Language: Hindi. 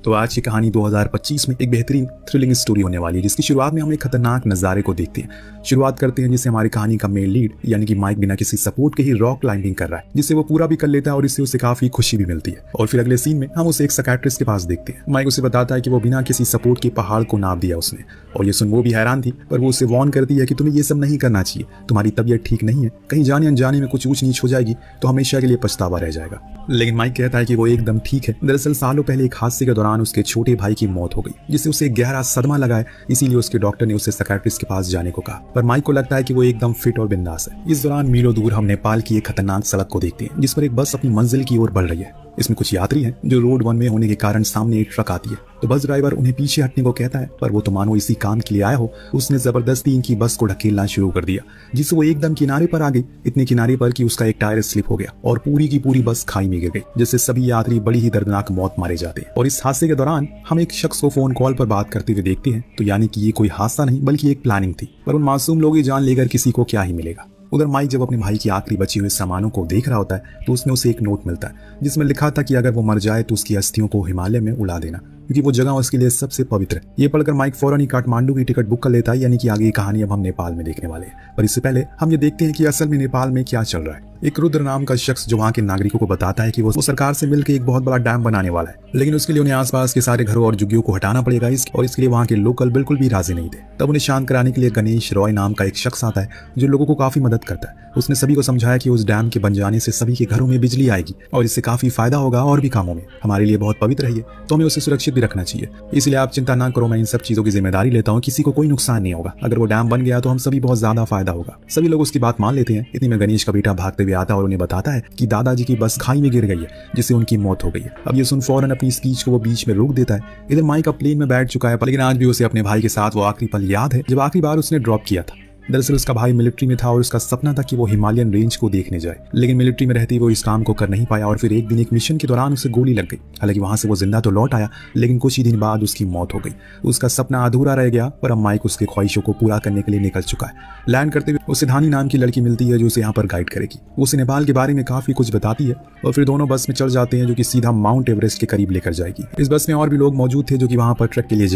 तो आज की कहानी 2025 में एक बेहतरीन थ्रिलिंग स्टोरी होने वाली है, जिसकी शुरुआत में हम एक खतरनाक नज़ारे को देखते हैं। शुरुआत करते हैं जिससे हमारी कहानी का मेन लीड यानी कि माइक बिना किसी सपोर्ट के ही रॉक क्लाइंबिंग कर रहा है, जिससे वो पूरा भी कर लेता है और इससे उसे काफी खुशी भी मिलती है। और फिर अगले सीन में हम उसे एक साइकियाट्रिस्ट के पास देखते हैं। माइक उसे बताता है कि वो बिना किसी सपोर्ट के पहाड़ को नाप दिया उसने, और ये सुन वो भी हैरान थी, पर वो उसे वार्न करती है कि तुम्हें ये सब नहीं करना चाहिए, तुम्हारी तबीयत ठीक नहीं है, कहीं जाने अनजाने में कुछ ऊंच नीच हो जाएगी तो हमेशा के लिए पछतावा रह जाएगा। लेकिन माइक कहता है कि वो एकदम ठीक है। दरअसल सालों पहले एक हादसे के दौरान उसके छोटे भाई की मौत हो गई, जिससे उसे गहरा सदमा लगा है, इसीलिए उसके डॉक्टर ने उसे साइकियाट्रिस्ट के पास जाने को कहा। पर माइक को लगता है कि वो एकदम फिट और बिंदास है। इस दौरान मीलों दूर हम नेपाल की एक खतरनाक सड़क को देखते हैं, जिस पर एक बस अपनी मंजिल की ओर बढ़ रही है। इसमें कुछ यात्री हैं जो रोड वन वे होने के कारण सामने एक ट्रक आती है, तो बस ड्राइवर उन्हें पीछे हटने को कहता है, पर वो तो मानो इसी काम के लिए आया हो, उसने जबरदस्ती इनकी बस को ढकेलना शुरू कर दिया, जिससे वो एकदम किनारे पर आ गई। इतने किनारे पर कि उसका एक टायर स्लिप हो गया और पूरी की पूरी बस खाई में गिर गई, जिससे सभी यात्री बड़ी ही दर्दनाक मौत मारे जाते हैं। और इस हादसे के दौरान हम एक शख्स को फोन कॉल पर बात करते हुए देखते हैं, तो यानी कि ये कोई हादसा नहीं बल्कि एक प्लानिंग थी। पर उन मासूम लोगों की जान लेकर किसी को क्या ही मिलेगा। उधर माइक जब अपने भाई की आखिरी बची हुए सामानों को देख रहा होता है, तो उसमें उसे एक नोट मिलता है जिसमें लिखा था कि अगर वो मर जाए तो उसकी अस्थियों को हिमालय में उड़ा देना, क्योंकि वो जगह उसके लिए सबसे पवित्र है। ये पढ़कर माइक फौरन ही काठमांडू की टिकट बुक कर लेता है, यानी कि आगे की कहानी अब हम नेपाल में देखने वाले हैं। पर इससे पहले हम ये देखते हैं कि असल में नेपाल में क्या चल रहा है। एक रुद्र नाम का शख्स जो वहाँ के नागरिकों को बताता है कि वो सरकार से मिलकर एक बहुत बड़ा डैम बनाने वाला है, लेकिन उसके लिए उन्हें आसपास के सारे घरों और झुग्गियों को हटाना पड़ेगा, और इसके लिए वहाँ के लोकल बिल्कुल भी राजी नहीं थे। तब उन्हें शांत कराने के लिए गणेश रॉय नाम का एक शख्स आता है जो लोगों को काफी मदद करता है। उसने सभी को समझाया कि उस डैम के बन जाने से सभी के घरों में बिजली आएगी और इससे काफी फायदा होगा और भी कामों में। हमारे लिए बहुत पवित्र है ये, तो हमें उसे सुरक्षित भी रखना चाहिए, इसलिए आप चिंता ना करो, मैं इन सब चीजों की जिम्मेदारी लेता हूँ, किसी को कोई नुकसान नहीं होगा। अगर वो डैम बन गया तो हम सभी बहुत ज्यादा फायदा होगा। सभी लोग उसकी बात मान लेते हैं। इतनी में गणेश का बेटा भागते हुए आता है और उन्हें बताता है कि दादाजी की बस खाई में गिर गई है, जिससे उनकी मौत हो गई है। अब ये सुन फौरन अपनी स्पीच को वो बीच में रोक देता है। इधर माइक अब प्लेन में बैठ चुका है, लेकिन आज भी उसे अपने भाई के साथ वो आखिरी पल याद है जब आखिरी बार उसने ड्रॉप किया था। दरअसल उसका भाई मिलिट्री में था और उसका सपना था कि वो हिमालयन रेंज को देखने जाए, लेकिन मिलिट्री में रहते वो इस काम को कर नहीं पाया और फिर एक दिन एक मिशन के दौरान उसे गोली लग गई। हालांकि वहां से वो जिंदा तो लौट आया, लेकिन कुछ ही दिन बाद उसकी मौत हो गई। उसका सपना अधूरा रह गया, पर अब माइक उसके ख्वाहिशों को पूरा करने के लिए निकल चुका है। लैंड करते हुए उसे धानी नाम की लड़की मिलती है जो उसे यहाँ पर गाइड करेगी। उसे नेपाल के बारे में काफी कुछ बताती है और फिर दोनों बस में चढ़ जाते हैं जो कि सीधा माउंट एवरेस्ट के करीब लेकर जाएगी। इस बस में और भी लोग मौजूद थे जो कि वहां पर ट्रक के लिए